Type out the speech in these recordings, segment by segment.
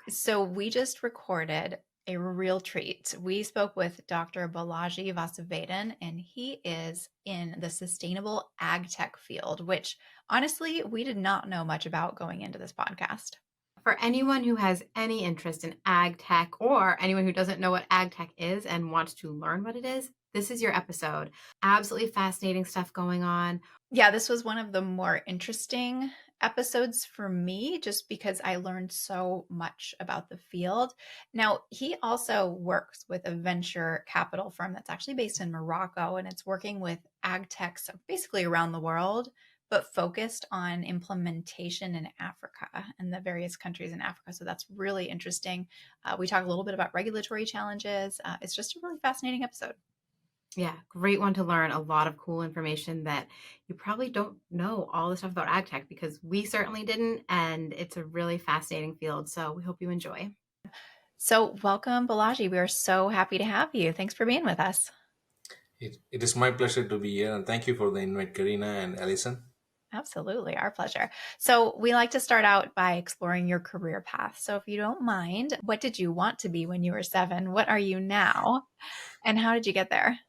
So we just recorded a real treat. We spoke with Dr. Balaji Vasudevan, and he is in the sustainable ag tech field, which honestly, we did not know much about going into this podcast. For anyone who has any interest in ag tech or anyone who doesn't know what ag tech is and wants to learn what it is, this is your episode. Absolutely fascinating stuff going on. Yeah, this was one of the more interesting episodes for me just because I learned so much about the field. Now, he also works with a venture capital firm that's actually based in Morocco, and it's working with ag techs basically around the world, but focused on implementation in Africa and the various countries in Africa. So that's really interesting. We talk a little bit about regulatory challenges. It's just a really fascinating episode. Yeah, great one to learn a lot of cool information that you probably don't know all the stuff about ag tech because we certainly didn't. And it's a really fascinating field. So we hope you enjoy. So welcome, Balaji. We are so happy to have you. Thanks for being with us. It is my pleasure to be here, and thank you for the invite, Karina and Alison. Absolutely, our pleasure. So we like to start out by exploring your career path. So if you don't mind, what did you want to be when you were 7? What are you now? And how did you get there?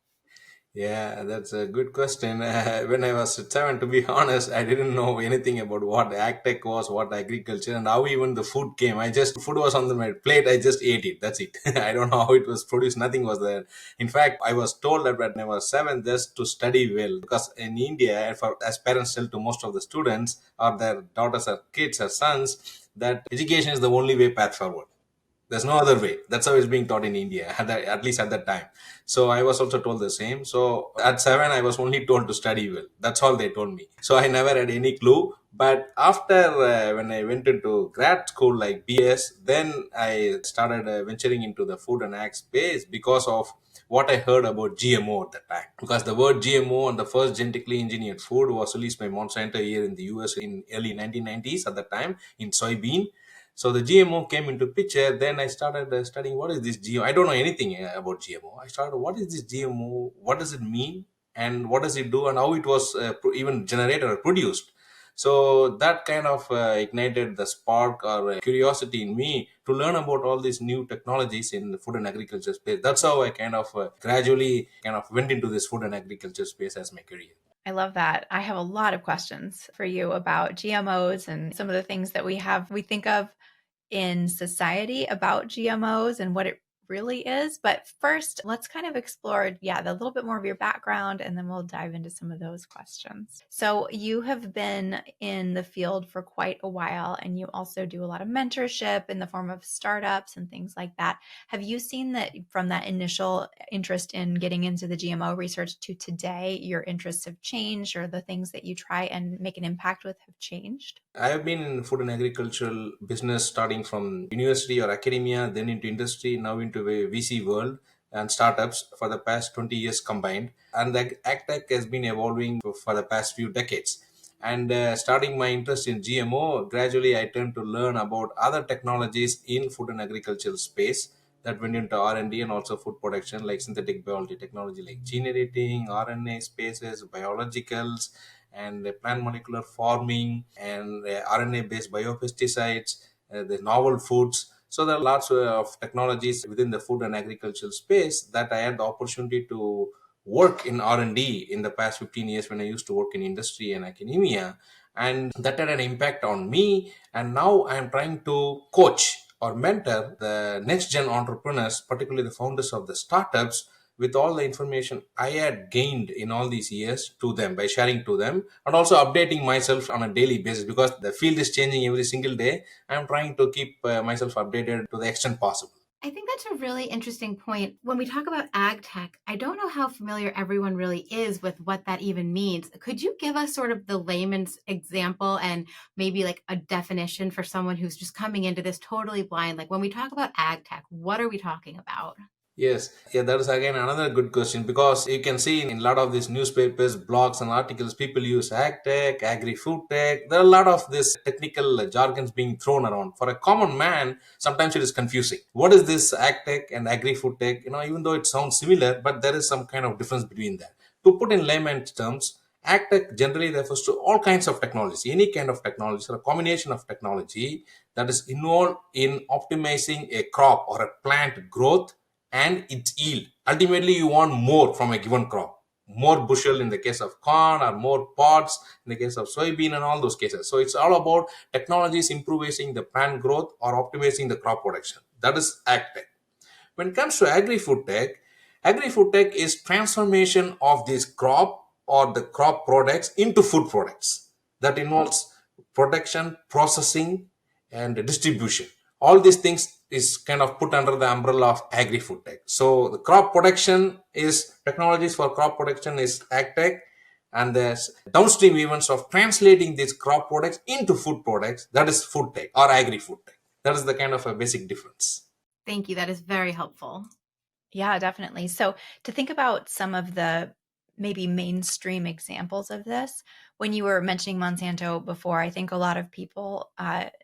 Yeah, that's a good question. When I was 7, to be honest, I didn't know anything about what AgTech was, what agriculture, and how even the food came. Food was on my plate, I just ate it. That's it. I don't know how it was produced. Nothing was there. In fact, I was told that when I was 7, just to study well, because in India, as parents tell to most of the students or their daughters or kids or sons, that education is the only way path forward. There's no other way. That's how it's being taught in India, at least at that time. So I was also told the same. So at 7, I was only told to study well. That's all they told me. So I never had any clue. But after when I went into grad school like BS, then I started venturing into the food and ag space because of what I heard about GMO at the time. Because the word GMO and the first genetically engineered food was released by Monsanto here in the US in early 1990s at the time in soybean. So the GMO came into picture. Then I started studying what is this GMO. I don't know anything about GMO. I started what is this GMO? What does it mean? And what does it do? And how it was even generated or produced. So that kind of ignited the spark or curiosity in me to learn about all these new technologies in the food and agriculture space. That's how I kind of gradually kind of went into this food and agriculture space as my career. I love that. I have a lot of questions for you about GMOs and some of the things that we think of in society about GMOs and what it really is. But first, let's kind of explore, the little bit more of your background, and then we'll dive into some of those questions. So you have been in the field for quite a while, and you also do a lot of mentorship in the form of startups and things like that. Have you seen that from that initial interest in getting into the GMO research to today, your interests have changed, or the things that you try and make an impact with have changed? I have been in food and agricultural business starting from university or academia, then into industry, now into the VC world and startups for the past 20 years combined. And the AgTech has been evolving for the past few decades. And starting my interest in GMO, gradually I turned to learn about other technologies in food and agricultural space that went into R&D and also food production, like synthetic biology technology like gene editing, RNA spaces, biologicals, and plant molecular farming and RNA-based biopesticides, the novel foods. So there are lots of technologies within the food and agricultural space that I had the opportunity to work in R&D in the past 15 years when I used to work in industry and academia. And that had an impact on me. And now I'm trying to coach or mentor the next gen entrepreneurs, particularly the founders of the startups, with all the information I had gained in all these years to them by sharing to them and also updating myself on a daily basis because the field is changing every single day. I'm trying to keep myself updated to the extent possible. I think that's a really interesting point. When we talk about ag tech, I don't know how familiar everyone really is with what that even means. Could you give us sort of the layman's example and maybe like a definition for someone who's just coming into this totally blind? Like when we talk about ag tech, what are we talking about? Yes, yeah, that is again another good question because you can see in a lot of these newspapers, blogs, and articles, people use AgTech, Agri-FoodTech. There are a lot of this technical jargons being thrown around. For a common man, sometimes it is confusing. What is this AgTech and Agri-FoodTech? Even though it sounds similar, but there is some kind of difference between that. To put in layman's terms, AgTech generally refers to all kinds of technology, any kind of technology or a combination of technology that is involved in optimizing a crop or a plant growth and its yield. Ultimately, you want more from a given crop. More bushel in the case of corn, or more pods in the case of soybean, and all those cases. So it's all about technologies improving the plant growth or optimizing the crop production. That is AgTech. When it comes to agri-food tech is transformation of this crop or the crop products into food products. That involves production, processing, and distribution. All these things is kind of put under the umbrella of agri-food tech. So the crop production is technologies for crop production is AgTech, and there's downstream events of translating these crop products into food products, that is food tech or agri-food tech. That is the kind of a basic difference. Thank you. That is very helpful. Yeah, definitely. So to think about some of the maybe mainstream examples of this, when you were mentioning Monsanto before, I think a lot of people,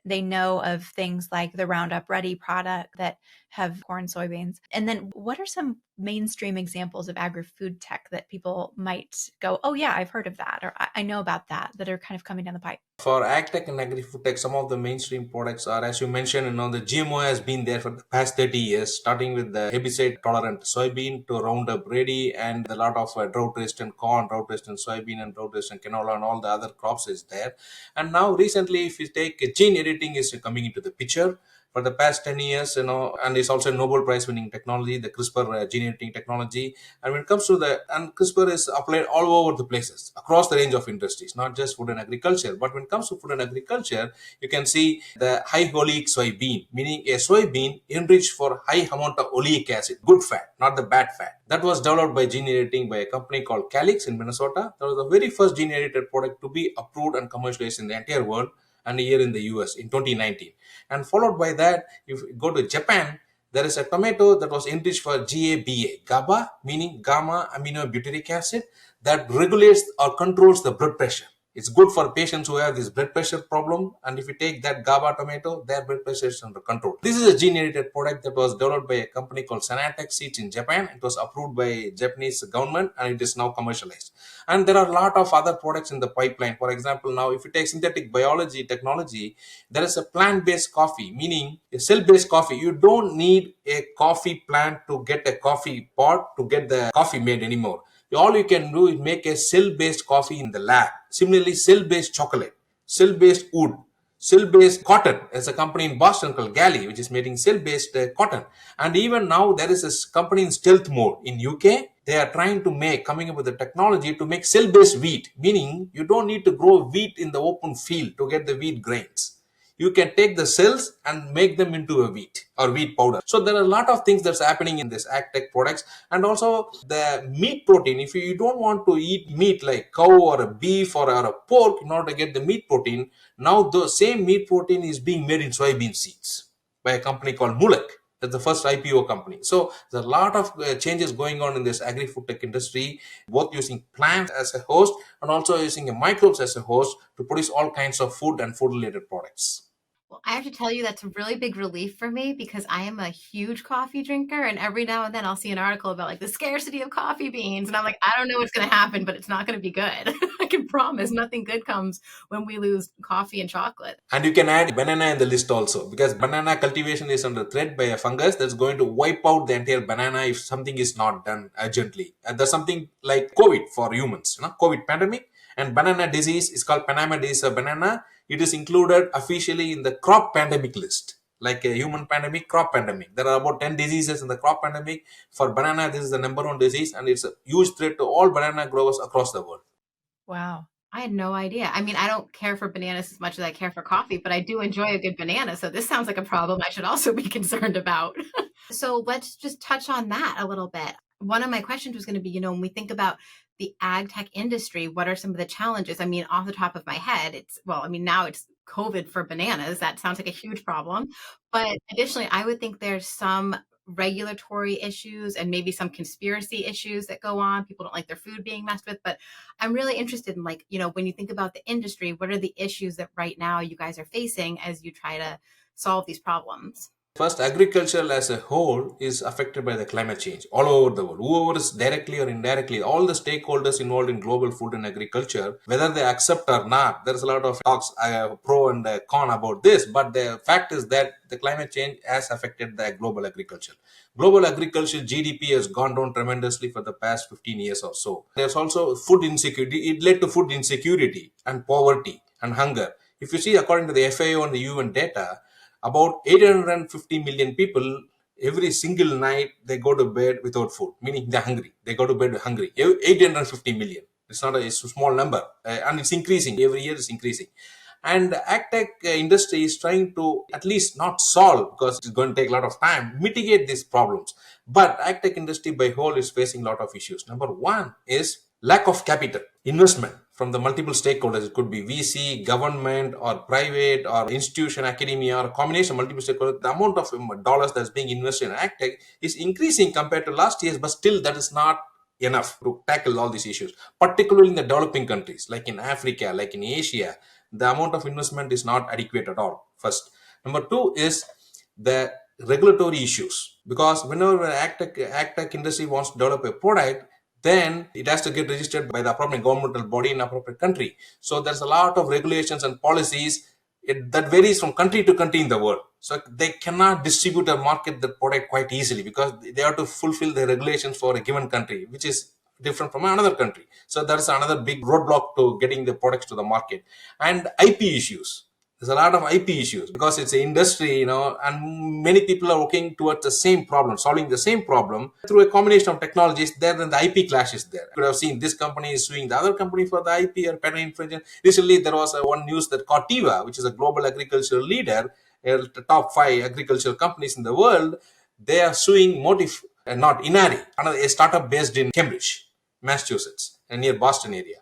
they know of things like the Roundup Ready product that have corn, soybeans. And then what are some mainstream examples of agri-food tech that people might go, oh yeah, I've heard of that, or I know about that are kind of coming down the pipe? For AgTech and Agri-FoodTech, some of the mainstream products are, as you mentioned, the GMO has been there for the past 30 years, starting with the herbicide-tolerant soybean to Roundup Ready, and a lot of drought-resistant corn, drought-resistant soybean, and drought-resistant canola, and all the other crops is there. And now recently, if you take gene editing is coming into the picture. For the past 10 years, and it's also a Nobel Prize winning technology, the CRISPR gene editing technology. And when it comes to and CRISPR is applied all over the places, across the range of industries, not just food and agriculture. But when it comes to food and agriculture, you can see the high oleic soybean, meaning a soybean enriched for high amount of oleic acid, good fat, not the bad fat. That was developed by gene editing by a company called Calyx in Minnesota. That was the very first gene edited product to be approved and commercialized in the entire world, and here in the US in 2019. And followed by that, if you go to Japan, there is a tomato that was enriched for GABA, meaning gamma aminobutyric acid, that regulates or controls the blood pressure. It's good for patients who have this blood pressure problem, and if you take that GABA tomato, their blood pressure is under control. This is a gene-edited product that was developed by a company called Sanatec Seeds in Japan. It was approved by Japanese government, and it is now commercialized. And there are a lot of other products in the pipeline. For example, now if you take synthetic biology technology, there is a plant-based coffee, meaning a cell-based coffee. You don't need a coffee plant to get a coffee pot to get the coffee made anymore. All you can do is make a cell-based coffee in the lab. Similarly, cell-based chocolate, cell-based wood, cell-based cotton. There's a company in Boston called Galley, which is making cell-based cotton. And even now, there is a company in stealth mode in UK. They are trying to coming up with the technology to make cell-based wheat, meaning you don't need to grow wheat in the open field to get the wheat grains. You can take the cells and make them into a wheat or wheat powder. So there are a lot of things that's happening in this AgTech products. And also the meat protein. If you don't want to eat meat like cow or a beef or a pork in order to get the meat protein, now the same meat protein is being made in soybean seeds by a company called Mulek. That's the first IPO company. So there's a lot of changes going on in this agri-food tech industry, both using plants as a host and also using microbes as a host to produce all kinds of food and food-related products. Well, I have to tell you, that's a really big relief for me because I am a huge coffee drinker. And every now and then I'll see an article about like the scarcity of coffee beans. And I'm like, I don't know what's going to happen, but it's not going to be good. I can promise nothing good comes when we lose coffee and chocolate. And you can add banana in the list also, because banana cultivation is under threat by a fungus that's going to wipe out the entire banana if something is not done urgently. And there's something like COVID for humans, COVID pandemic. And banana disease is called Panama disease of banana. It is included officially in the crop pandemic list, like a human pandemic, crop pandemic. There are about 10 diseases in the crop pandemic. For banana, this is the number one disease, and it's a huge threat to all banana growers across the world. Wow. I had no idea. I mean, I don't care for bananas as much as I care for coffee, but I do enjoy a good banana. So this sounds like a problem I should also be concerned about. So let's just touch on that a little bit. One of my questions was going to be, when we think about the ag tech industry, what are some of the challenges? I mean, off the top of my head, now it's COVID for bananas. That sounds like a huge problem. But additionally, I would think there's some regulatory issues and maybe some conspiracy issues that go on. People don't like their food being messed with. But I'm really interested in when you think about the industry, what are the issues that right now you guys are facing as you try to solve these problems? First, agriculture as a whole is affected by the climate change all over the world. Whoever is directly or indirectly, all the stakeholders involved in global food and agriculture, whether they accept or not, there's a lot of talks pro and con about this. But the fact is that the climate change has affected the global agriculture. Global agriculture GDP has gone down tremendously for the past 15 years or so. There's also food insecurity. It led to food insecurity and poverty and hunger. If you see, according to the FAO and the UN data, about 850 million people every single night they go to bed without food, meaning they're hungry. They go to bed hungry. 850 million. It's not it's a small number, and it's increasing every year. It's increasing. And the AgTech industry is trying to at least not solve, because it's going to take a lot of time, mitigate these problems. But AgTech industry by whole is facing a lot of issues. Number one is lack of capital investment from the multiple stakeholders. It could be VC, government, or private, or institution, academia, or a combination of multiple stakeholders. The amount of dollars that's being invested in AgTech is increasing compared to last year, but still that is not enough to tackle all these issues, particularly in the developing countries like in Africa, like in Asia. The amount of investment is not adequate at all. First. Number two is the regulatory issues, because whenever an AgTech industry wants to develop a product, then it has to get registered by the appropriate governmental body in appropriate country. So there's a lot of regulations and policies that varies from country to country in the world. So they cannot distribute or market the product quite easily, because they have to fulfill the regulations for a given country, which is different from another country. So that's another big roadblock to getting the products to the market. And IP issues. There's a lot of IP issues because it's an industry, and many people are working towards the same problem, solving the same problem through a combination of technologies. Then the IP clash is there. You could have seen this company is suing the other company for the IP or patent infringement. Recently, there was one news that Corteva, which is a global agricultural leader, the top 5 agricultural companies in the world, they are suing Motif, not Inari, a startup based in Cambridge, Massachusetts, near Boston area.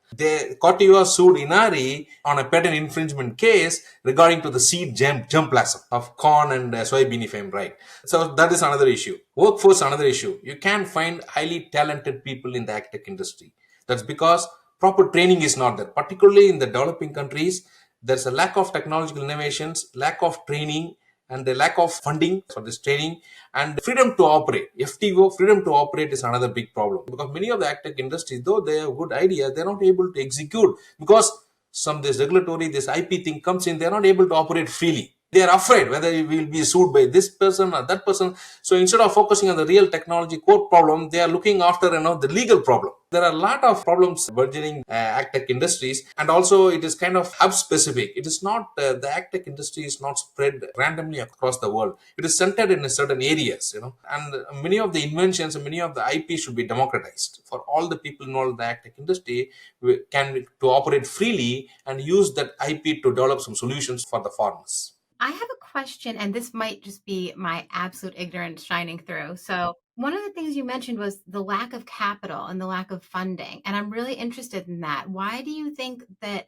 Corteva sued Inari on a patent infringement case regarding to the seed germplasm of corn and soybean, if I'm right. So that is another issue. Workforce, another issue. You can't find highly talented people in the AgTech industry. That's because proper training is not there. Particularly in the developing countries, there's a lack of technological innovations, lack of training, and the lack of funding for this training, and freedom to operate. FTO, freedom to operate, is another big problem, because many of the AgTech industries, though they have good ideas, they're not able to execute because this regulatory, this IP thing comes in, they're not able to operate freely. They are afraid whether we will be sued by this person or that person. So instead of focusing on the real technology core problem, they are looking after the legal problem. There are a lot of problems burgeoning AgTech industries, and also it is kind of hub specific. It is not the AgTech industry is not spread randomly across the world. It is centered in certain areas, and many of the inventions and many of the IP should be democratized for all the people involved in the AgTech industry to operate freely and use that IP to develop some solutions for the farmers. I have a question, and this might just be my absolute ignorance shining through. So one of the things you mentioned was the lack of capital and the lack of funding. And I'm really interested in that. Why do you think that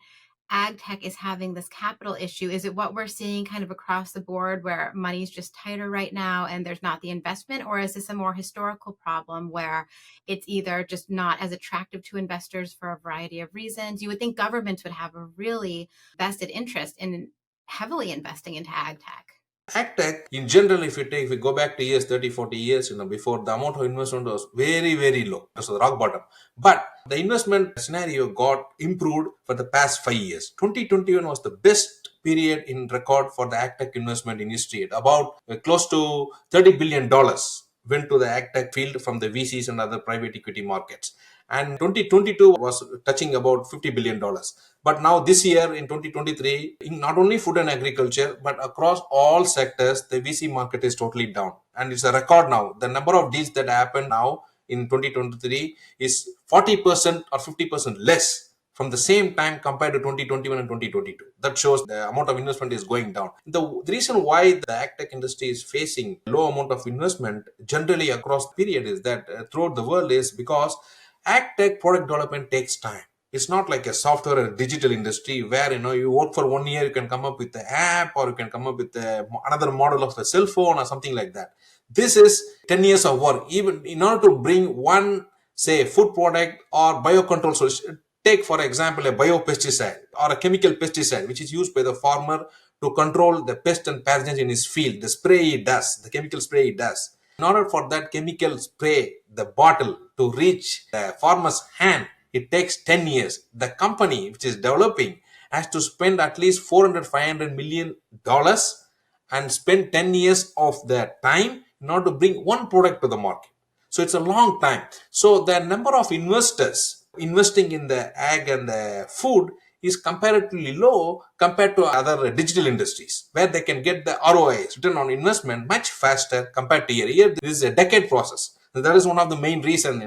AgTech is having this capital issue? Is it what we're seeing kind of across the board, where money's just tighter right now and there's not the investment? Or is this a more historical problem where it's either just not as attractive to investors for a variety of reasons? You would think governments would have a really vested interest in heavily investing into AgTech. AgTech, in general, if we go back to years, 30, 40 years, before, the amount of investment was very, very low. It was the rock bottom. But the investment scenario got improved for the past 5 years. 2021 was the best period in record for the AgTech investment in history. About close to $30 billion went to the AgTech field from the VCs and other private equity markets. And 2022 was touching about $50 billion. But now this year in 2023, in not only food and agriculture, but across all sectors, the VC market is totally down. And it's a record now. The number of deals that happen now in 2023 is 40% or 50% less from the same time compared to 2021 and 2022. That shows the amount of investment is going down. The reason why the AgTech industry is facing low amount of investment generally across the period is that throughout the world is because AgTech product development takes time. It's not like a software or digital industry where you work for 1 year, you can come up with the app, or you can come up with another model of a cell phone or something like that. This is 10 years of work. Even in order to bring one, say, food product or biocontrol solution, take for example a biopesticide or a chemical pesticide which is used by the farmer to control the pest and pathogens in his field, the spray he does, the chemical spray he does. In order for that chemical spray, the bottle, to reach the farmer's hand, it takes 10 years. The company which is developing has to spend at least 400, $500 million and spend 10 years of their time in order to bring one product to the market. So it's a long time. So the number of investors investing in the ag and the food is comparatively low compared to other digital industries where they can get the ROI, return on investment, much faster compared to here. Here, this is a decade process. That is one of the main reasons,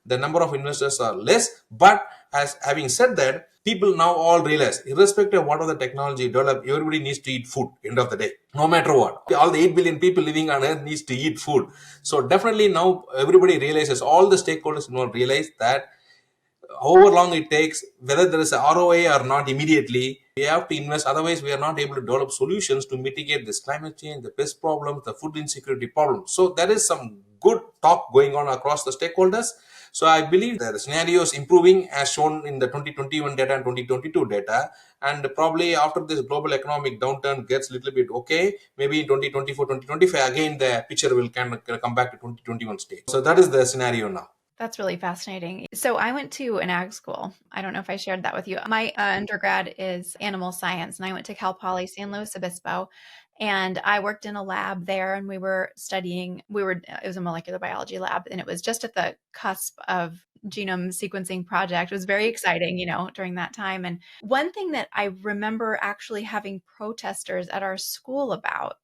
the number of investors are less. But as having said that, people now all realize, irrespective of what other technology developed, everybody needs to eat food, end of the day, no matter what. All the 8 billion people living on earth needs to eat food. So definitely now everybody realizes, all the stakeholders now realize that however long it takes, whether there is a ROI or not immediately, we have to invest. Otherwise, we are not able to develop solutions to mitigate this climate change, the pest problems, the food insecurity problems. So there is some good talk going on across the stakeholders. So I believe that the scenario is improving as shown in the 2021 data and 2022 data. And probably after this global economic downturn gets a little bit okay, maybe in 2024, 2025, again, the picture will kind of come back to 2021 state. So that is the scenario now. That's really fascinating. So I went to an ag school. I don't know if I shared that with you. My undergrad is animal science, and I went to Cal Poly San Luis Obispo, and I worked in a lab there, and we were studying, it was a molecular biology lab, and it was just at the cusp of genome sequencing project. It was very exciting, during that time. And one thing that I remember actually having protesters at our school about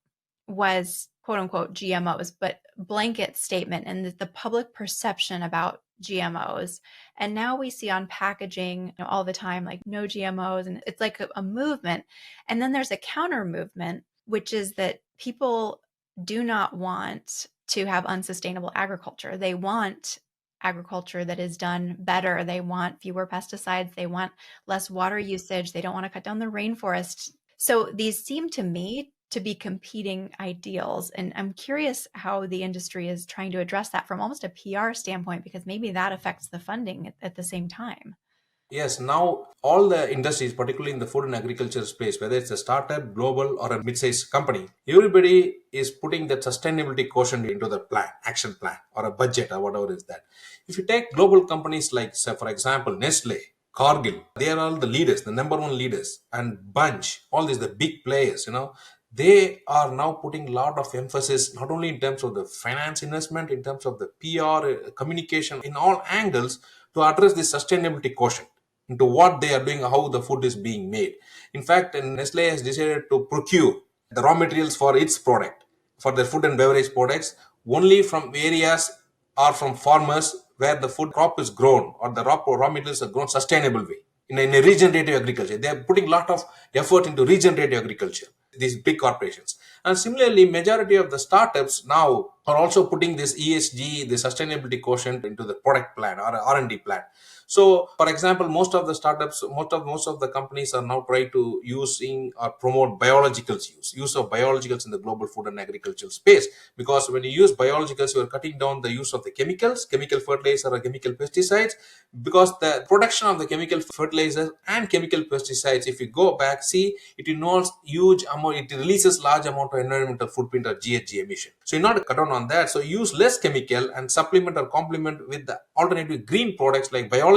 was quote unquote GMOs, but blanket statement and the public perception about GMOs. And now we see on packaging all the time, like no GMOs, and it's like a movement. And then there's a counter movement, which is that people do not want to have unsustainable agriculture. They want agriculture that is done better. They want fewer pesticides. They want less water usage. They don't want to cut down the rainforest. So these seem to me to be competing ideals. And I'm curious how the industry is trying to address that from almost a PR standpoint, because maybe that affects the funding at the same time. Yes, now all the industries, particularly in the food and agriculture space, whether it's a startup, global, or a mid-sized company, everybody is putting that sustainability quotient into the plan, action plan, or a budget, or whatever is that. If you take global companies like, say, for example, Nestle, Cargill, they are all the leaders, the number one leaders, and Bunch, all these, the big players, they are now putting a lot of emphasis, not only in terms of the finance investment, in terms of the PR, communication, in all angles, to address the sustainability quotient into what they are doing, how the food is being made. In fact, Nestle has decided to procure the raw materials for its product, for the food and beverage products, only from areas or from farmers where the food crop is grown or the raw materials are grown sustainable way. In a regenerative agriculture, they are putting a lot of effort into regenerative agriculture, these big corporations. And similarly, majority of the startups now are also putting this ESG, the sustainability quotient, into the product plan or R&D plan. So, for example, most of the startups, most of the companies are now trying to using or promote biologicals use of biologicals in the global food and agricultural space. Because when you use biologicals, you are cutting down the use of the chemicals, chemical fertilizer or chemical pesticides. Because the production of the chemical fertilizers and chemical pesticides, if you go back, see, it involves huge amount, it releases large amount of environmental footprint or GHG emission. So, in order to cut down on that, so use less chemical and supplement or complement with the alternative green products like biologicals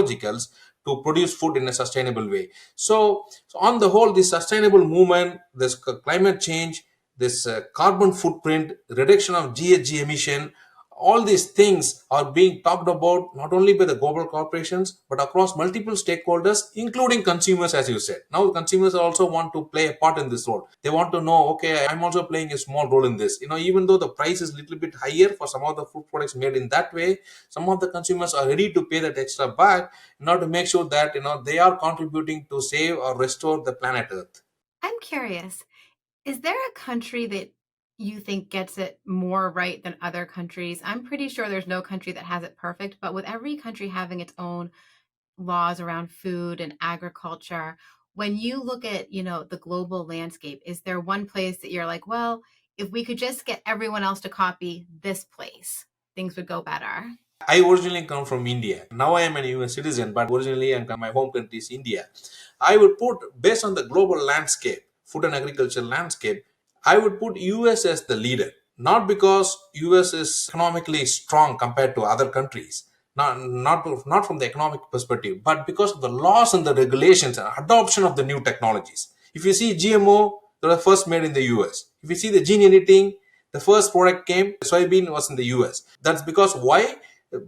to produce food in a sustainable way. So on the whole, this sustainable movement, this climate change, this carbon footprint, reduction of GHG emission, all these things are being talked about not only by the global corporations but across multiple stakeholders, including consumers, as you said. Now consumers also want to play a part in this role. They want to know, okay, I'm also playing a small role in this. Even though the price is a little bit higher for some of the food products made in that way, some of the consumers are ready to pay that extra back in order to make sure that they are contributing to save or restore the planet Earth. I'm curious, is there a country that you think gets it more right than other countries? I'm pretty sure there's no country that has it perfect, but with every country having its own laws around food and agriculture, when you look at, the global landscape, is there one place that you're like, well, if we could just get everyone else to copy this place, things would go better? I originally come from India. Now I am an US citizen, but originally my home country is India. I would put, based on the global landscape, food and agriculture landscape, I would put US as the leader. Not because US is economically strong compared to other countries, not from the economic perspective, but because of the laws and the regulations and adoption of the new technologies. If you see GMO, they were first made in the US. If you see the gene editing, the first product came, soybean was in the US. That's because why?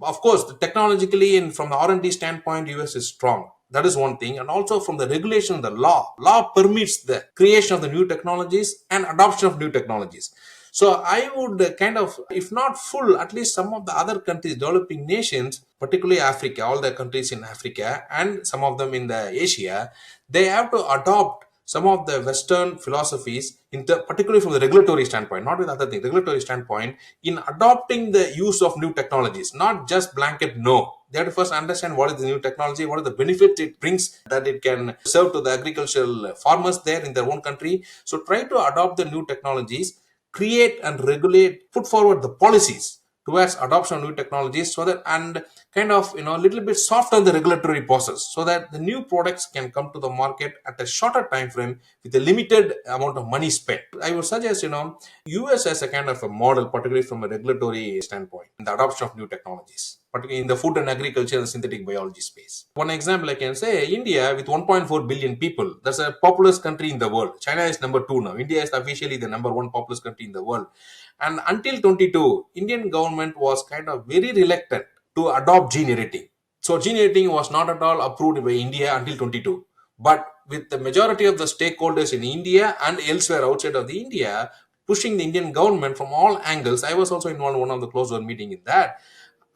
Of course, technologically and from the R&D standpoint, US is strong. That is one thing. And also from the regulation, the law permits the creation of the new technologies and adoption of new technologies. So I would kind of, if not full, at least some of the other countries, developing nations, particularly Africa, all the countries in Africa and some of them in the Asia, they have to adopt some of the Western philosophies, particularly from the regulatory standpoint, not with other things, regulatory standpoint, in adopting the use of new technologies, not just blanket no. They have to first understand what is the new technology, what are the benefits it brings, that it can serve to the agricultural farmers there in their own country. So try to adopt the new technologies, create and regulate, put forward the policies towards adoption of new technologies, so that, and kind of a little bit soften the regulatory process, so that the new products can come to the market at a shorter time frame with a limited amount of money spent. I would suggest US as a kind of a model, particularly from a regulatory standpoint, in the adoption of new technologies, particularly in the food and agriculture and synthetic biology space. One example I can say, India with 1.4 billion people, that's a populous country in the world. China is number 2 now. India is officially the number 1 populous country in the world. And until 22, Indian government was kind of very reluctant to adopt gene editing. So gene editing was not at all approved by India until 22. But with the majority of the stakeholders in India and elsewhere outside of the India pushing the Indian government from all angles, I was also involved in one of the closed door meeting in that.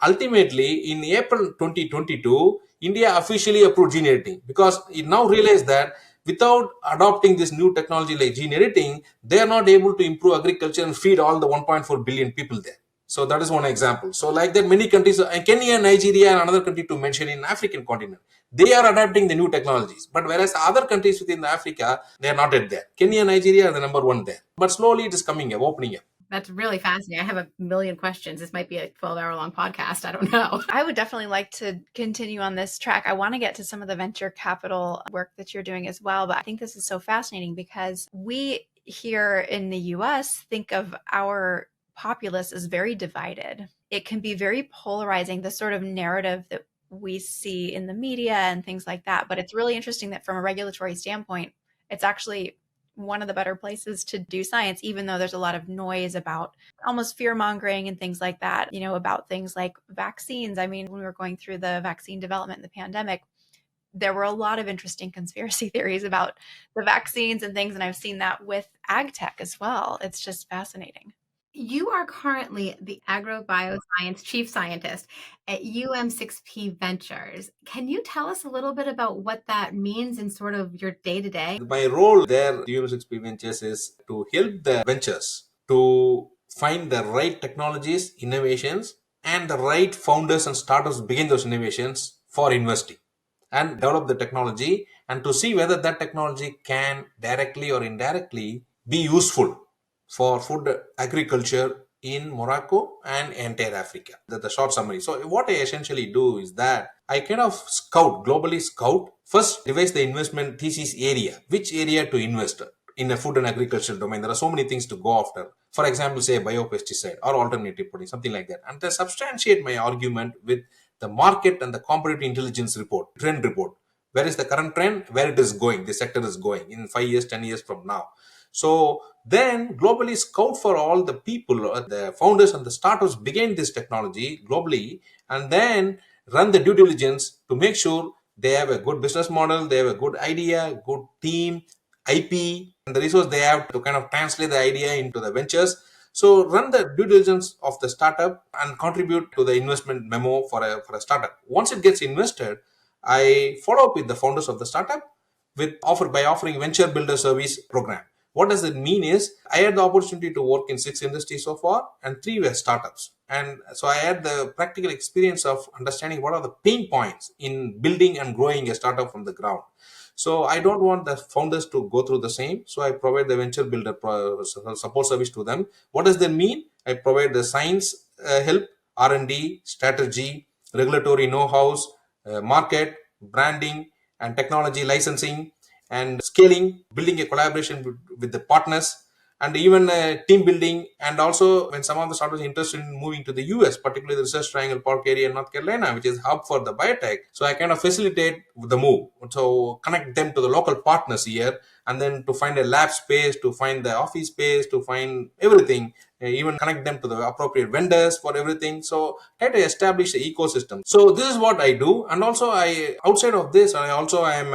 Ultimately, in April 2022, India officially approved gene editing, because it now realized that without adopting this new technology like gene editing, they are not able to improve agriculture and feed all the 1.4 billion people there. So that is one example. So like that, many countries, Kenya, Nigeria, and another country to mention in African continent, they are adapting the new technologies. But whereas other countries within Africa, they are not yet there. Kenya, Nigeria are the number 1 there. But slowly it is coming up, opening up. That's really fascinating. I have a million questions. This might be a 12-hour long podcast. I don't know. I would definitely like to continue on this track. I want to get to some of the venture capital work that you're doing as well. But I think this is so fascinating because we here in the US think of our populace as very divided. It can be very polarizing, the sort of narrative that we see in the media and things like that. But it's really interesting that from a regulatory standpoint, it's actually one of the better places to do science, even though there's a lot of noise about almost fear mongering and things like that, about things like vaccines. I mean, when we were going through the vaccine development in the pandemic, there were a lot of interesting conspiracy theories about the vaccines and things. And I've seen that with AgTech as well. It's just fascinating. You are currently the Agrobioscience Chief Scientist at UM6P Ventures. Can you tell us a little bit about what that means in sort of your day-to-day? My role there at UM6P Ventures is to help the ventures to find the right technologies, innovations, and the right founders and startups begin those innovations for investing and develop the technology, and to see whether that technology can directly or indirectly be useful for food agriculture in Morocco and entire Africa. That's the short summary. So what I essentially do is that I kind of globally scout, first devise the investment thesis area, which area to invest in a food and agricultural domain. There are so many things to go after. For example, say biopesticide or alternative protein, something like that. And to substantiate my argument with the market and the competitive intelligence report, trend report. Where is the current trend? Where it is going? The sector is going in 5 years, 10 years from now. So then globally scout for all the people, the founders and the startups behind this technology globally, and then run the due diligence to make sure they have a good business model, they have a good idea, good team, IP, and the resource they have to kind of translate the idea into the ventures. So run the due diligence of the startup and contribute to the investment memo for a startup. Once it gets invested, I follow up with the founders of the startup by offering venture builder service program. What does it mean is, I had the opportunity to work in 6 industries so far, and 3 were startups. And so I had the practical experience of understanding what are the pain points in building and growing a startup from the ground. So I don't want the founders to go through the same. So I provide the venture builder support service to them. What does that mean? I provide the science help, R&D, strategy, regulatory know-hows, market, branding, and technology licensing, and scaling, building a collaboration with the partners, and even team building. And also, when some of the startups are interested in moving to the US, particularly the Research Triangle Park area in North Carolina, which is hub for the biotech, so I kind of facilitate the move. So connect them to the local partners here, and then to find a lab space, to find the office space, to find everything, even connect them to the appropriate vendors for everything. So try to establish the ecosystem. So this is what I do. And also, I outside of this, I also am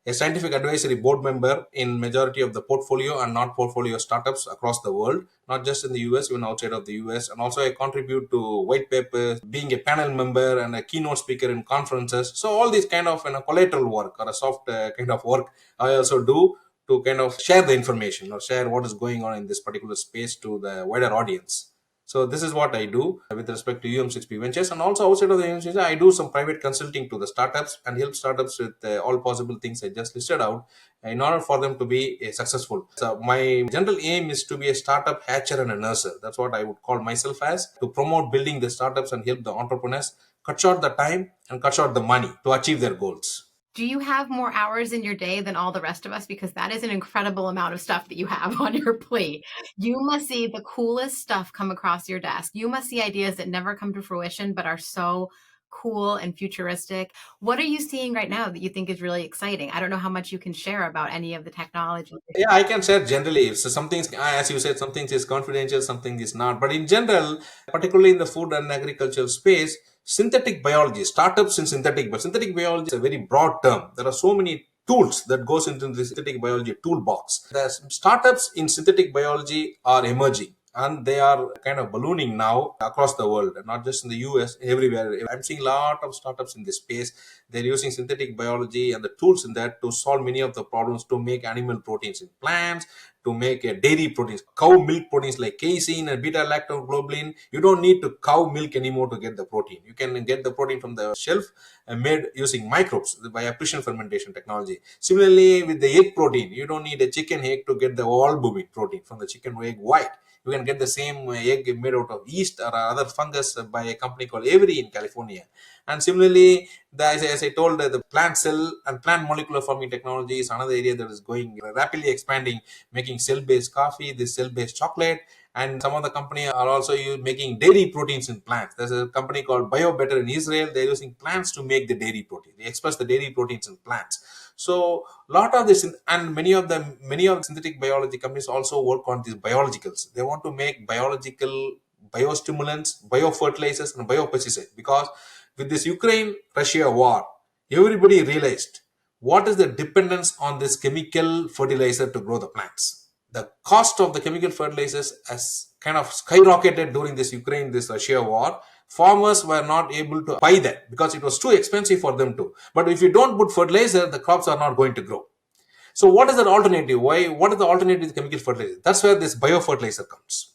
a scientific advisory board member in majority of the portfolio and non-portfolio startups across the world, not just in the US, even outside of the US. And also I contribute to white papers, being a panel member and a keynote speaker in conferences. So all these kind of collateral work or a soft kind of work I also do to kind of share the information or share what is going on in this particular space to the wider audience. So this is what I do with respect to UM6P Ventures. And also outside of the UM6P, I do some private consulting to the startups and help startups with all possible things I just listed out in order for them to be successful. So my general aim is to be a startup hatcher and a nurser. That's what I would call myself as, to promote building the startups and help the entrepreneurs cut short the time and cut short the money to achieve their goals. Do you have more hours in your day than all the rest of us? Because that is an incredible amount of stuff that you have on your plate. You must see the coolest stuff come across your desk. You must see ideas that never come to fruition but are so cool and futuristic. What are you seeing right now that you think is really exciting? I don't know how much you can share about any of the technology. Yeah, I can share generally. So some things, as you said, some things is confidential, something is not. But in general, particularly in the food and agricultural space, synthetic biology, startups in synthetic biology is a very broad term. There are so many tools that goes into the synthetic biology toolbox. The startups in synthetic biology are emerging, and they are kind of ballooning now across the world, not just in the US, everywhere. I'm seeing a lot of startups in this space. They're using synthetic biology and the tools in that to solve many of the problems, to make animal proteins in plants, to make dairy proteins, cow milk proteins like casein and beta lactoglobulin. You don't need to cow milk anymore to get the protein. You can get the protein from the shelf made using microbes by precision fermentation technology. Similarly, with the egg protein, you don't need a chicken egg to get the albumin protein from the chicken egg white. You can get the same egg made out of yeast or other fungus by a company called Avery in California. And similarly, as I told, the plant cell and plant molecular farming technology is another area that is going rapidly expanding, making cell-based coffee, this cell-based chocolate. And some of the companies are also making dairy proteins in plants. There's a company called BioBetter in Israel. They're using plants to make the dairy protein. They express the dairy proteins in plants. So lot of this, and many of the synthetic biology companies also work on these biologicals. They want to make biological biostimulants, biofertilizers, and biopesticides, because with this Ukraine-Russia war, everybody realized what is the dependence on this chemical fertilizer to grow the plants. The cost of the chemical fertilizers has kind of skyrocketed during this Russia war. Farmers were not able to buy that because it was too expensive for them to. But if you don't put fertilizer, the crops are not going to grow. So what is the alternative? What is the alternative to chemical fertilizer? That's where this biofertilizer comes.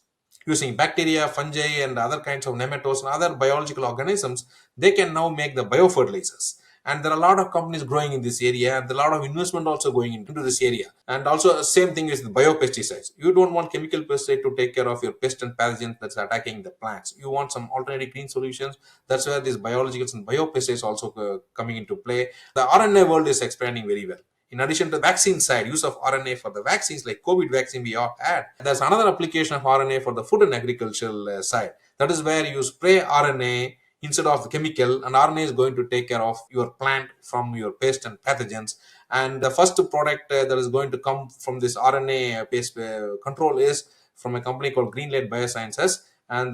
Using bacteria, fungi, and other kinds of nematodes and other biological organisms, they can now make the biofertilizers. And there are a lot of companies growing in this area, and a lot of investment also going into this area. And also, same thing is the biopesticides. You don't want chemical pesticide to take care of your pest and pathogens that's attacking the plants. You want some alternative green solutions. That's where these biologicals and biopesticides also coming into play. The RNA world is expanding very well. In addition to the vaccine side, use of RNA for the vaccines like COVID vaccine we all had. There's another application of RNA for the food and agricultural side. That is where you spray RNA instead of the chemical, and RNA is going to take care of your plant from your pest and pathogens. And the first product that is going to come from this RNA based control is from a company called Greenlight Biosciences, and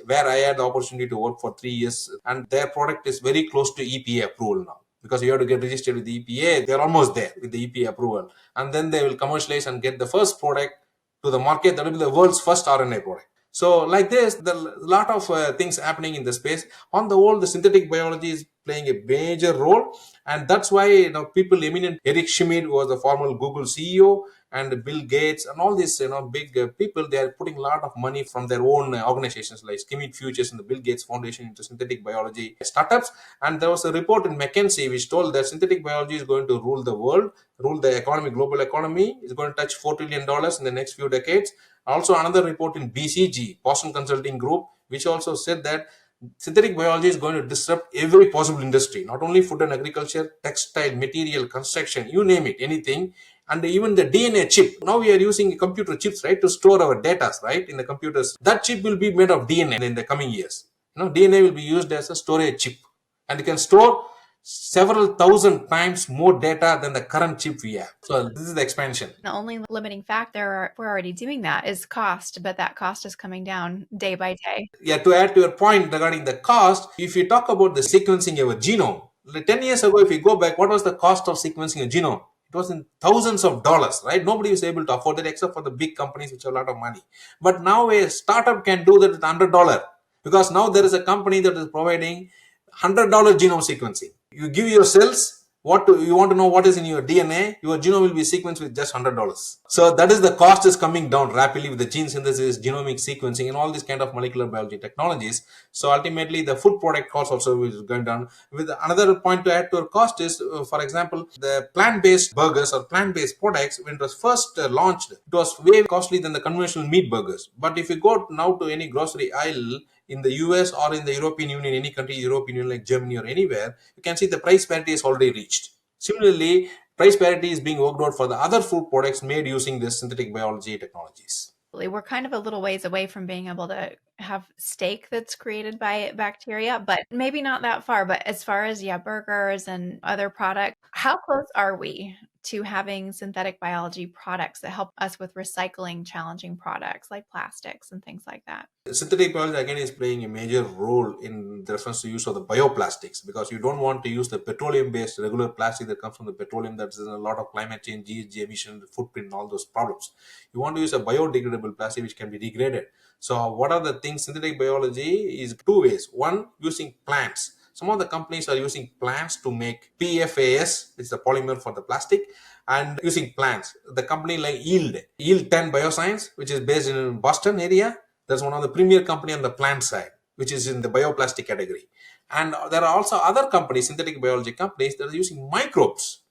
where I had the opportunity to work for 3 years. And their product is very close to EPA approval now, because you have to get registered with the EPA. They're almost there with the EPA approval. And then they will commercialize and get the first product to the market. That will be the world's first RNA product. So like this, there are a lot of things happening in the space. On the whole, the synthetic biology is playing a major role. And that's why people eminent, Eric Schmidt was the former Google CEO, and Bill Gates and all these big people, they are putting a lot of money from their own organizations like Schmidt Futures and the Bill Gates Foundation into synthetic biology startups. And there was a report in McKinsey which told that synthetic biology is going to rule the world, rule the economy, global economy. Is going to touch $4 trillion in the next few decades. Also another report in BCG, Boston Consulting Group, which also said that Synthetic biology is going to disrupt every possible industry, not only food and agriculture, textile, material, construction, you name it, anything. And even the DNA chip. Now we are using computer chips, right, to store our data, right, in the computers. That chip will be made of DNA in the coming years. DNA will be used as a storage chip, and it can store several thousand times more data than the current chip we have. So this is the expansion. The only limiting factor, we're already doing that, is cost, but that cost is coming down day by day. Yeah, to add to your point regarding the cost, if you talk about the sequencing of a genome, like 10 years ago, if you go back, what was the cost of sequencing a genome? It was in thousands of dollars, right? Nobody was able to afford that except for the big companies which have a lot of money. But now a startup can do that with $100, because now there is a company that is providing $100 genome sequencing. You give your cells, you want to know what is in your DNA, your genome will be sequenced with just $100. So that is the cost is coming down rapidly with the gene synthesis, genomic sequencing, and all these kind of molecular biology technologies. So ultimately, the food product cost also is going down. With another point to add to our cost is, for example, the plant-based burgers or plant-based products, when it was first launched, it was way costly than the conventional meat burgers. But if you go now to any grocery aisle in the US or in the European Union, any country, European Union like Germany or anywhere, you can see the price parity is already reached. Similarly, price parity is being worked out for the other food products made using this synthetic biology technologies. We're kind of a little ways away from being able to have steak that's created by bacteria, but maybe not that far. But as far as, burgers and other products, how close are we to having synthetic biology products that help us with recycling challenging products like plastics and things like that? Synthetic biology again is playing a major role in the reference to use of the bioplastics, because you don't want to use the petroleum-based regular plastic that comes from the petroleum. That's a lot of climate change, GHG emission, footprint, and all those problems. You want to use a biodegradable plastic which can be degraded. So what are the things? Synthetic biology is two ways. One, using plants. Some of the companies are using plants to make PFAS, which is the polymer for the plastic, and using plants. The company like Yield 10 Bioscience, which is based in Boston area, that's one of the premier company on the plant side, which is in the bioplastic category. And there are also other companies, synthetic biology companies, that are using microbes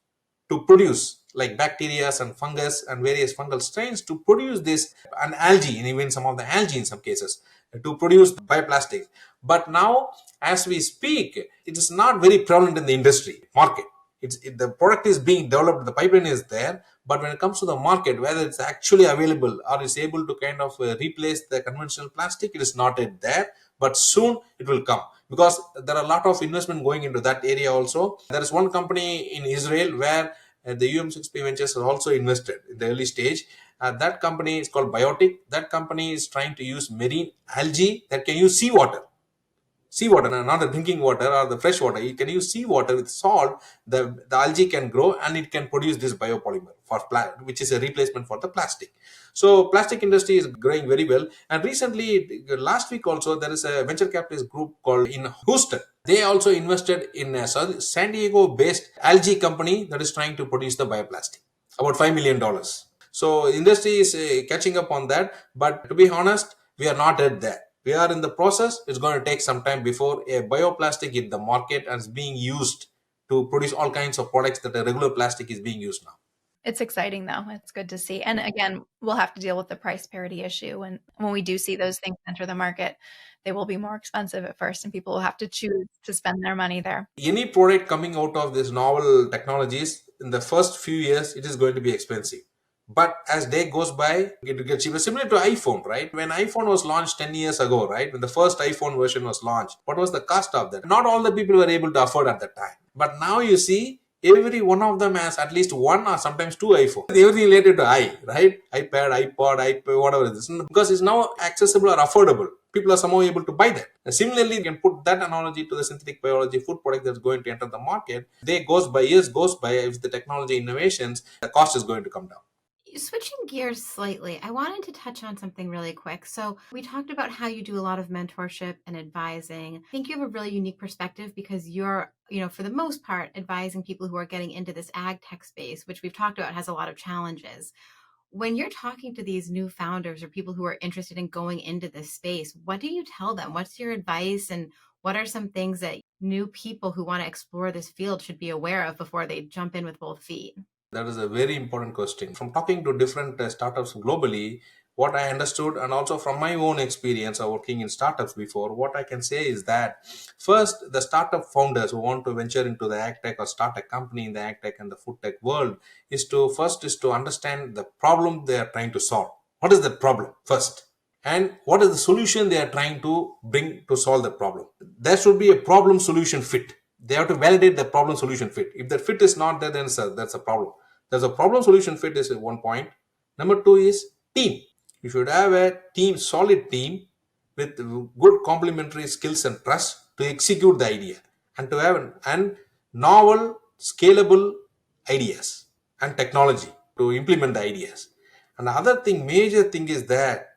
to produce, like bacteria and fungus and various fungal strains, to produce this, and algae, and even some of the algae in some cases, to produce bioplastics. But now, as we speak, it is not very prevalent in the industry market. The product is being developed, the pipeline is there, but when it comes to the market, whether it's actually available or is able to kind of replace the conventional plastic, it is not yet there, but soon it will come, because there are a lot of investment going into that area also. There is one company in Israel where the UM6P Ventures has also invested in the early stage. That company is called Biotic. That company is trying to use marine algae that can use seawater, not the drinking water or the fresh water. You can use seawater with salt. The algae can grow and it can produce this biopolymer which is a replacement for the plastic. So plastic industry is growing very well. And recently, last week also, there is a venture capitalist group called in Houston. They also invested in a San Diego based algae company that is trying to produce the bioplastic, about $5 million. So industry is catching up on that. But to be honest, we are not at that. We are in the process. It's going to take some time before a bioplastic hit the market and is being used to produce all kinds of products that a regular plastic is being used now. It's exciting though. It's good to see. And again, we'll have to deal with the price parity issue. And when we do see those things enter the market, they will be more expensive at first and people will have to choose to spend their money there. Any product coming out of these novel technologies, in the first few years, it is going to be expensive. But as day goes by, it will get cheaper. Similar to iPhone, right? When iPhone was launched 10 years ago, right? When the first iPhone version was launched, what was the cost of that? Not all the people were able to afford at that time. But now you see, every one of them has at least one or sometimes two iPhones. Everything related to right? iPad, iPod, iPad, whatever it is. Because it's now accessible or affordable. People are somehow able to buy that. And similarly, you can put that analogy to the synthetic biology food product that's going to enter the market. Years goes by, with the technology innovations, the cost is going to come down. Switching gears slightly, I wanted to touch on something really quick. So we talked about how you do a lot of mentorship and advising. I think you have a really unique perspective because you're, for the most part, advising people who are getting into this ag tech space, which we've talked about has a lot of challenges. When you're talking to these new founders or people who are interested in going into this space, what do you tell them? What's your advice, and what are some things that new people who want to explore this field should be aware of before they jump in with both feet? That is a very important question. From talking to different startups globally, what I understood, and also from my own experience of working in startups before, what I can say is that first, the startup founders who want to venture into the AgTech or start a company in the AgTech and the food tech world is to understand the problem they are trying to solve. What is the problem first? And what is the solution they are trying to bring to solve the problem? There should be a problem solution fit. They have to validate the problem solution fit. If that fit is not there, then that's a problem. There's a problem solution fit is one point. Number two is team. You should have a team, solid team with good complementary skills and trust to execute the idea, and to have and novel, scalable ideas and technology to implement the ideas. And the other thing, major thing is that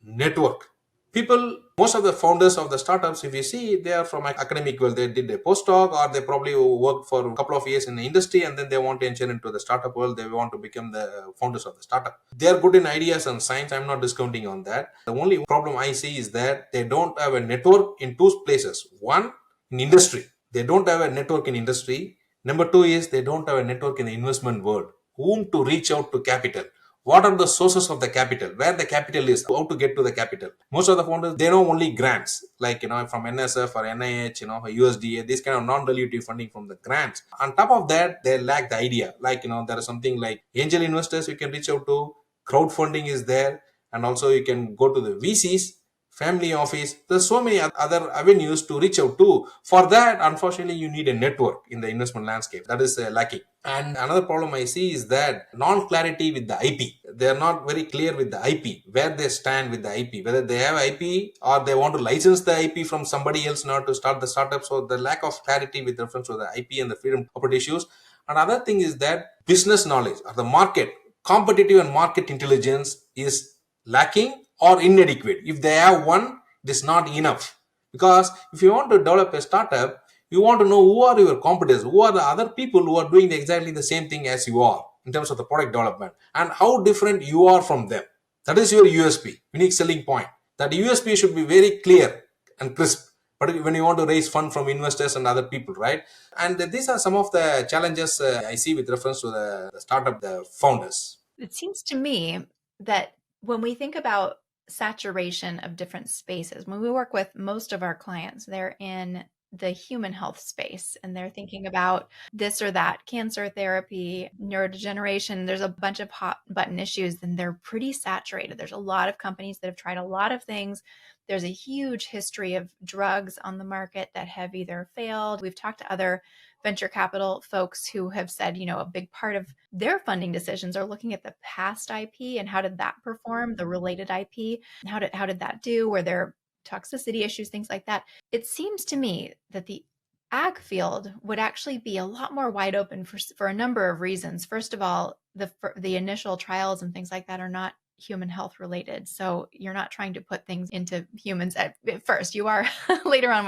network. People, most of the founders of the startups, if you see, they are from academic world. They did a postdoc, or they probably worked for a couple of years in the industry, and then they want to enter into the startup world. They want to become the founders of the startup. They are good in ideas and science. I'm not discounting on that. The only problem I see is that they don't have a network in two places. One, in industry. They don't have a network in industry. Number two is they don't have a network in the investment world. Whom to reach out to capital? What are the sources of the capital? Where the capital is? How to get to the capital? Most of the founders, they know only grants, like from NSF or NIH, USDA, this kind of non-dilutive funding from the grants. On top of that, they lack the idea. Like there is something like angel investors you can reach out to. Crowdfunding is there, and also you can go to the VCs, family office. There's so many other avenues to reach out to. For that, unfortunately, you need a network in the investment landscape. That is lacking. And another problem I see is that non-clarity with the IP. They are not very clear with the IP, where they stand with the IP, whether they have IP or they want to license the IP from somebody else now to start the startup. So the lack of clarity with reference to the IP and the freedom of issues. Another thing is that business knowledge or the market, competitive and market intelligence is lacking or inadequate. If they have one, it is not enough. Because if you want to develop a startup, you want to know who are your competitors, who are the other people who are doing exactly the same thing as you are in terms of the product development, and how different you are from them. That is your USP, unique selling point. That USP should be very clear and crisp. But when you want to raise fund from investors and other people, right? And these are some of the challenges I see with reference to the startup, the founders. It seems to me that when we think about saturation of different spaces, when we work with most of our clients, they're in the human health space and they're thinking about this or that, cancer therapy, neurodegeneration. There's a bunch of hot button issues and they're pretty saturated. There's a lot of companies that have tried a lot of things. There's a huge history of drugs on the market that have either failed. We've talked to other venture capital folks who have said, a big part of their funding decisions are looking at the past IP and how did that perform, the related IP, and how did that do? Were there toxicity issues, things like that? It seems to me that the ag field would actually be a lot more wide open for a number of reasons. First of all, the initial trials and things like that are not human health related. So you're not trying to put things into humans at first. You are later on,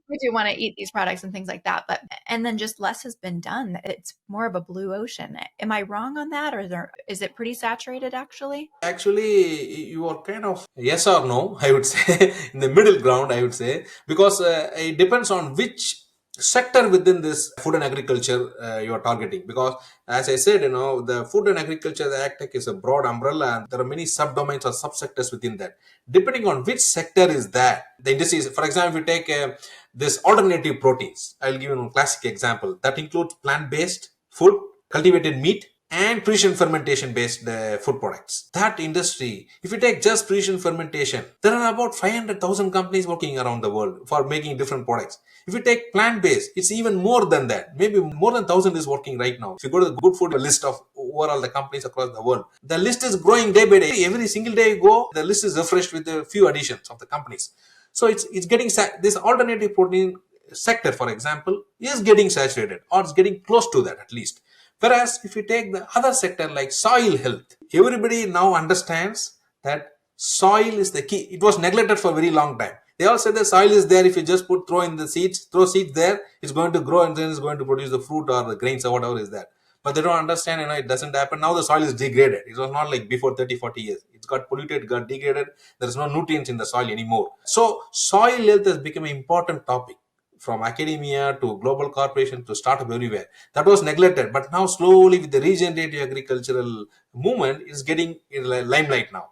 we do want to eat these products and things like that. And then just less has been done. It's more of a blue ocean. Am I wrong on that? Or is it pretty saturated actually? Actually, you are kind of yes or no, I would say, in the middle ground, I would say, because it depends on which sector within this food and agriculture you are targeting. Because as I said, the food and agriculture, the AgTech is a broad umbrella and there are many subdomains or subsectors within that. Depending on which sector is that, the industry is, for example, if you take this alternative proteins, I'll give you a classic example that includes plant-based food, cultivated meat, and precision fermentation based food products. That industry, if you take just precision fermentation, there are about 500,000 companies working around the world for making different products. If you take plant based, it's even more than that. Maybe more than 1,000 is working right now. If you go to the good food list of overall the companies across the world, the list is growing day by day. Every single day you go, the list is refreshed with a few additions of the companies. So it's getting this alternative protein sector, for example, is getting saturated, or it's getting close to that at least. Whereas if you take the other sector like soil health, everybody now understands that soil is the key. It was neglected for a very long time. They all said the soil is there. If you just throw seeds there, it's going to grow and then it's going to produce the fruit or the grains or whatever is there. But they don't understand, it doesn't happen. Now the soil is degraded. It was not like before 30, 40 years. It's got polluted, got degraded. There's no nutrients in the soil anymore. So soil health has become an important topic. from academia to global corporation to startup everywhere. That was neglected, but now slowly with the regenerative agricultural movement is getting in limelight now.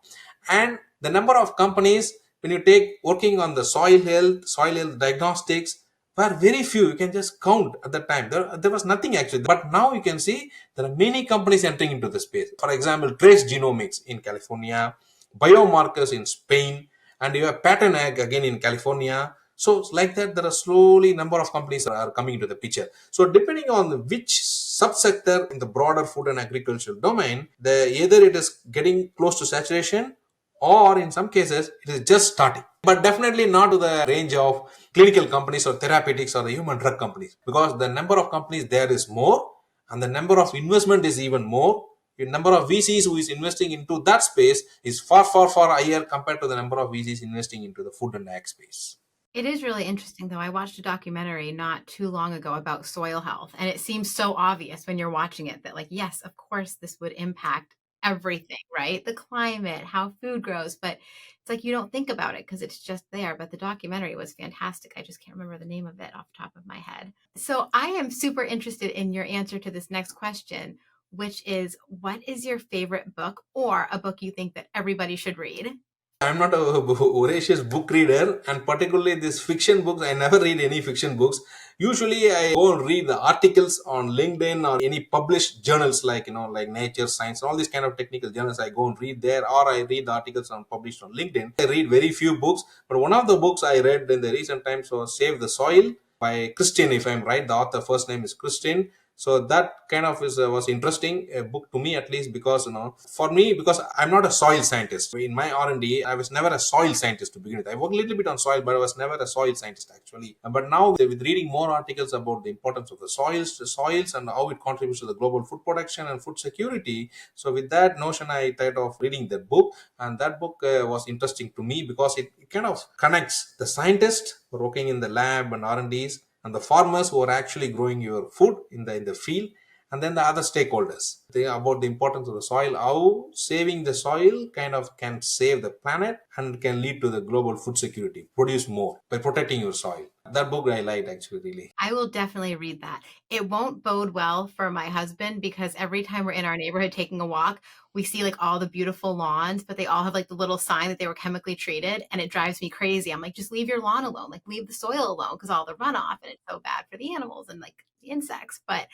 And the number of companies, when you take working on the soil health diagnostics, were very few. You can just count at the time. There was nothing actually. But now you can see there are many companies entering into the space. For example, trace genomics in California, biomarkers in Spain, and you have pattern ag again in California. So like that, there are slowly number of companies are coming into the picture. So depending on which subsector in the broader food and agricultural domain, either it is getting close to saturation, or in some cases it is just starting, but definitely not to the range of clinical companies or therapeutics or the human drug companies, because the number of companies there is more and the number of investment is even more. The number of VCs who is investing into that space is far higher compared to the number of VCs investing into the food and ag space. It is really interesting, though. I watched a documentary not too long ago about soil health, and it seems so obvious when you're watching it that, like, yes, of course, this would impact everything, right? The climate, how food grows, but it's like you don't think about it because it's just there. But the documentary was fantastic. I just can't remember the name of it off the top of my head. So I am super interested in your answer to this next question, which is, what is your favorite book or a book you think that everybody should read? I'm not a voracious book reader, and particularly these fiction books, I never read any fiction books. Usually, I go and read the articles on LinkedIn or any published journals like, like Nature, Science, all these kind of technical journals. I go and read there, or I read the articles published on LinkedIn. I read very few books, but one of the books I read in the recent times was Save the Soil by Christine, if I'm right. The author first name is Christine. So that kind of was interesting a book to me, at least, because for me, because I'm not a soil scientist. In my R&D, I was never a soil scientist to begin with. I worked a little bit on soil, but I was never a soil scientist actually. But now with reading more articles about the importance of the soils and how it contributes to the global food production and food security, so with that notion I thought of reading that book. And that book was interesting to me because it kind of connects the scientists who are working in the lab and R&Ds and the farmers who are actually growing your food in the field, and then the other stakeholders. About the importance of the soil, how saving the soil kind of can save the planet and can lead to the global food security, produce more by protecting your soil. That book I liked actually, really. I will definitely read that. It won't bode well for my husband because every time we're in our neighborhood taking a walk, we see like all the beautiful lawns, but they all have like the little sign that they were chemically treated, and it drives me crazy. I'm like, just leave your lawn alone, like leave the soil alone, because all the runoff, and it's so bad for the animals and like the insects. But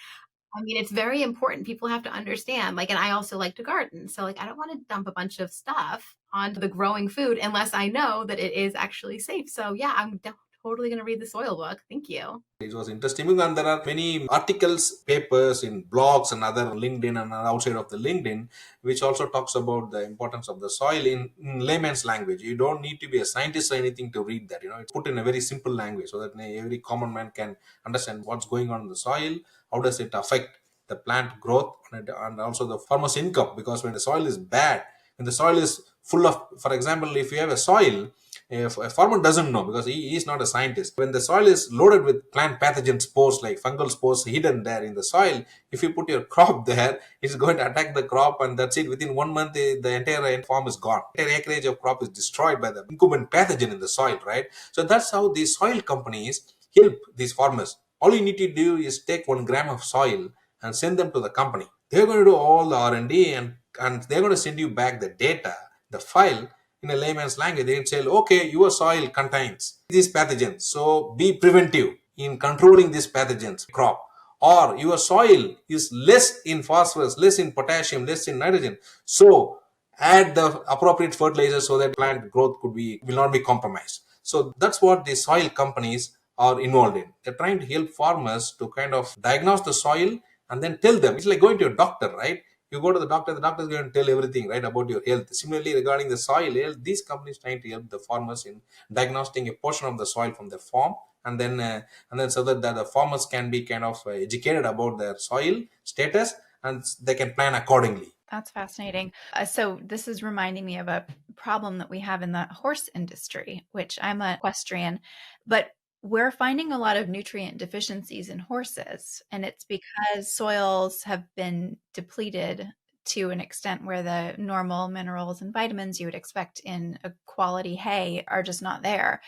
I mean, it's very important. People have to understand, like, and I also like to garden. So like, I don't want to dump a bunch of stuff onto the growing food unless I know that it is actually safe. So yeah, I'm totally going to read the soil book. Thank you. It was interesting, and there are many articles, papers in blogs and other LinkedIn and outside of the LinkedIn, which also talks about the importance of the soil in layman's language. You don't need to be a scientist or anything to read that. It's put in a very simple language so that every common man can understand what's going on in the soil, how does it affect the plant growth, and also the farmer's income. Because when the soil is bad, when the soil is full of, for example, if you have a soil, if a farmer doesn't know because he is not a scientist. When the soil is loaded with plant pathogen spores like fungal spores hidden there in the soil, if you put your crop there, it's going to attack the crop, and that's it. Within 1 month, the entire farm is gone. The entire acreage of crop is destroyed by the incumbent pathogen in the soil, right? So that's how these soil companies help these farmers. All you need to do is take 1 gram of soil and send them to the company. They're going to do all the R&D, and they're going to send you back the data, the file, in a layman's language. They say, okay, your soil contains these pathogens, so be preventive in controlling these pathogens crop. Or your soil is less in phosphorus, less in potassium, less in nitrogen, so add the appropriate fertilizer so that plant growth will not be compromised. So that's what the soil companies are involved in. They're trying to help farmers to kind of diagnose the soil and then tell them. It's like going to a doctor, right? You go to the doctor is going to tell everything, right, about your health. Similarly, regarding the soil health, these companies trying to help the farmers in diagnosing a portion of the soil from the farm, and then so that the farmers can be kind of educated about their soil status, and they can plan accordingly. That's fascinating. So this is reminding me of a problem that we have in the horse industry, which I'm an equestrian, but we're finding a lot of nutrient deficiencies in horses, and it's because soils have been depleted to an extent where the normal minerals and vitamins you would expect in a quality hay are just not there.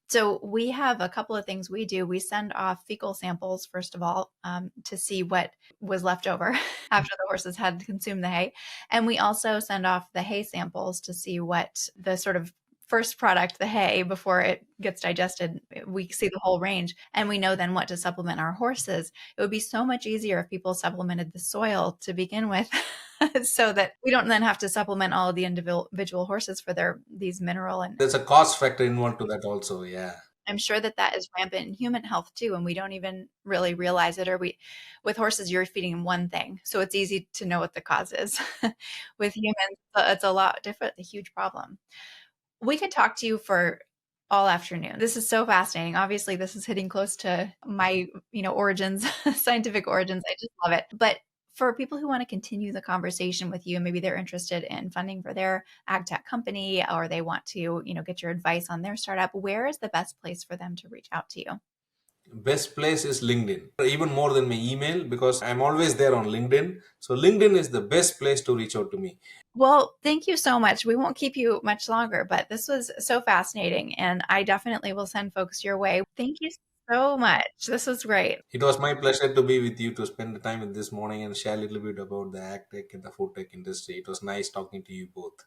So we have a couple of things we do. We send off fecal samples, first of all, to see what was left over after the horses had consumed the hay. And we also send off the hay samples to see what the sort of first product, the hay, before it gets digested. We see the whole range, and we know then what to supplement our horses. It would be so much easier if people supplemented the soil to begin with. So that we don't then have to supplement all of the individual horses for these mineral. And There's a cost factor involved to that also. Yeah. I'm sure that that is rampant in human health too, and we don't even really realize it. Or with horses, you're feeding them one thing, so it's easy to know what the cause is. With humans, it's a lot different, a huge problem. We could talk to you for all afternoon. This is so fascinating. Obviously, this is hitting close to my, origins, scientific origins. I just love it. But for people who want to continue the conversation with you, and maybe they're interested in funding for their ag tech company, or they want to, get your advice on their startup, where is the best place for them to reach out to you? Best place is LinkedIn, even more than my email, because I'm always there on LinkedIn. So LinkedIn is the best place to reach out to me. Well, thank you so much. We won't keep you much longer, but this was so fascinating, and I definitely will send folks your way. Thank you so much. This was great. It was my pleasure to be with you, to spend the time with this morning and share a little bit about the ag tech and the food tech industry. It was nice talking to you both.